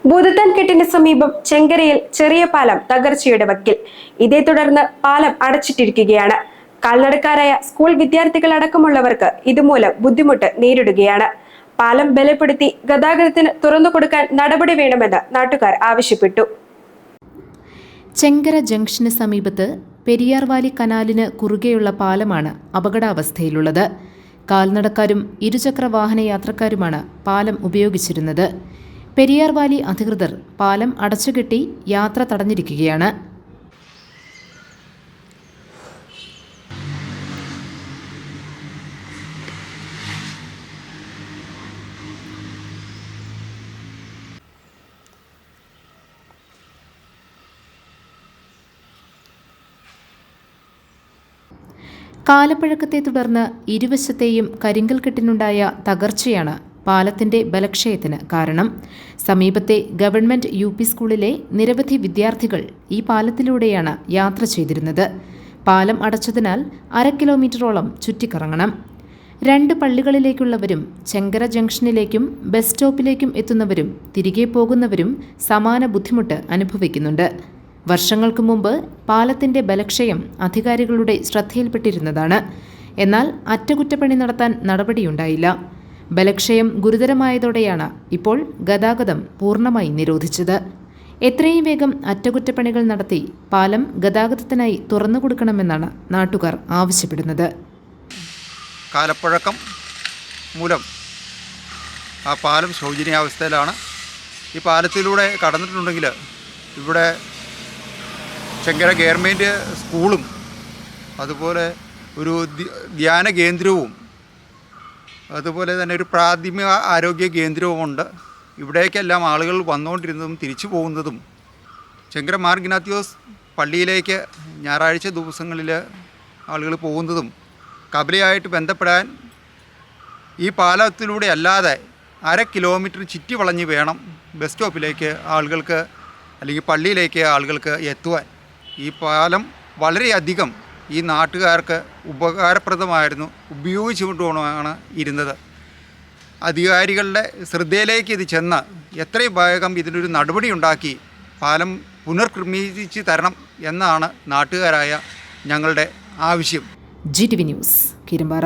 ഭൂതത്താൻകെട്ടിന് സമീപം ചെങ്കരയിൽ ചെറിയ പാലം തകർച്ചയുടെ വക്കിൽ. ഇതേ തുടർന്ന് പാലം അടച്ചിട്ടിരിക്കുകയാണ്. കാൽനടക്കാരായ സ്കൂൾ വിദ്യാർത്ഥികൾ അടക്കമുള്ളവർക്ക് ഇതുമൂലം ബുദ്ധിമുട്ട് നേരിടുകയാണ്. പാലം ബലപ്പെടുത്തി ഗതാഗതത്തിന് തുറന്നുകൊടുക്കാൻ നടപടി വേണമെന്ന് നാട്ടുകാർ ആവശ്യപ്പെട്ടു. ചെങ്കര ജംഗ്ഷന് സമീപത്ത് പെരിയാർവാലി കനാലിന് കുറുകെയുള്ള പാലമാണ് അപകടാവസ്ഥയിലുള്ളത്. കാൽനടക്കാരും ഇരുചക്ര വാഹന യാത്രക്കാരുമാണ് പാലം ഉപയോഗിച്ചിരുന്നത്. പെരിയാർവാലി അധികൃതർ പാലം അടച്ചുകെട്ടി യാത്ര തടഞ്ഞിരിക്കുകയാണ്. കാലപ്പഴക്കത്തെ തുടർന്ന് ഇരുവശത്തെയും കരിങ്കൽ കെട്ടിനുണ്ടായ തകർച്ചയാണ് പാലത്തിന്റെ ബലക്ഷയത്തിന് കാരണം. സമീപത്തെ ഗവൺമെന്റ് UP സ്കൂളിലെ നിരവധി വിദ്യാർത്ഥികൾ ഈ പാലത്തിലൂടെയാണ് യാത്ര ചെയ്തിരുന്നത്. പാലം അടച്ചതിനാൽ 1/2 കിലോമീറ്ററോളം ചുറ്റിക്കറങ്ങണം. 2 പള്ളികളിലേക്കുള്ളവരും ചെങ്കര ജംഗ്ഷനിലേക്കും ബസ് സ്റ്റോപ്പിലേക്കും എത്തുന്നവരും തിരികെ പോകുന്നവരും സമാന ബുദ്ധിമുട്ട് അനുഭവിക്കുന്നുണ്ട്. വർഷങ്ങൾക്ക് മുമ്പ് പാലത്തിന്റെ ബലക്ഷയം അധികാരികളുടെ ശ്രദ്ധയിൽപ്പെട്ടിരുന്നതാണ്. എന്നാൽ അറ്റകുറ്റപ്പണി നടത്താൻ നടപടിയുണ്ടായില്ല. ബലക്ഷയം ഗുരുതരമായതോടെയാണ് ഇപ്പോൾ ഗതാഗതം പൂർണ്ണമായി നിരോധിച്ചത്. എത്രയും വേഗം അറ്റകുറ്റപ്പണികൾ നടത്തി പാലം ഗതാഗതത്തിനായി തുറന്നുകൊടുക്കണമെന്നാണ് നാട്ടുകാർ ആവശ്യപ്പെടുന്നത്. കാലപ്പഴക്കം മൂലം ആ പാലം ശോചനീയാവസ്ഥയിലാണ്. ഈ പാലത്തിലൂടെ കടന്നിട്ടുണ്ടെങ്കിൽ ഇവിടെ ചെങ്കര ഗവൺമെൻറ് സ്കൂളും അതുപോലെ ഒരു ധ്യാന കേന്ദ്രവും അതുപോലെ തന്നെ ഒരു പ്രാഥമിക ആരോഗ്യ കേന്ദ്രവുമുണ്ട്. ഇവിടേക്കെല്ലാം ആളുകൾ വന്നുകൊണ്ടിരുന്നതും തിരിച്ചു പോകുന്നതും ചെങ്കര മാർ ഇഗ്നാത്യോസ് പള്ളിയിലേക്ക് ഞായറാഴ്ച ദിവസങ്ങളിൽ ആളുകൾ പോകുന്നതും കബലയായിട്ട് ബന്ധപ്പെടാൻ ഈ പാലത്തിലൂടെ അല്ലാതെ 1/2 കിലോമീറ്റർ ചുറ്റി വളഞ്ഞ് വേണം ബസ് സ്റ്റോപ്പിലേക്ക് ആളുകൾക്ക് അല്ലെങ്കിൽ പള്ളിയിലേക്ക് ആളുകൾക്ക് എത്തുവാൻ. ഈ പാലം വളരെയധികം ഈ നാട്ടുകാർക്ക് ഉപകാരപ്രദമായിരുന്നു, ഉപയോഗിച്ചുകൊണ്ടാണ് ഇരുന്നത്. അധികാരികളുടെ ശ്രദ്ധയിലേക്ക് ഇത് ചെന്ന് എത്രയും വേഗം ഇതിനൊരു നടപടി ഉണ്ടാക്കി പാലം പുനർക്രമീകരിച്ച് തരണം എന്നാണ് നാട്ടുകാരായ ഞങ്ങളുടെ ആവശ്യം. GTV news, Keerampara.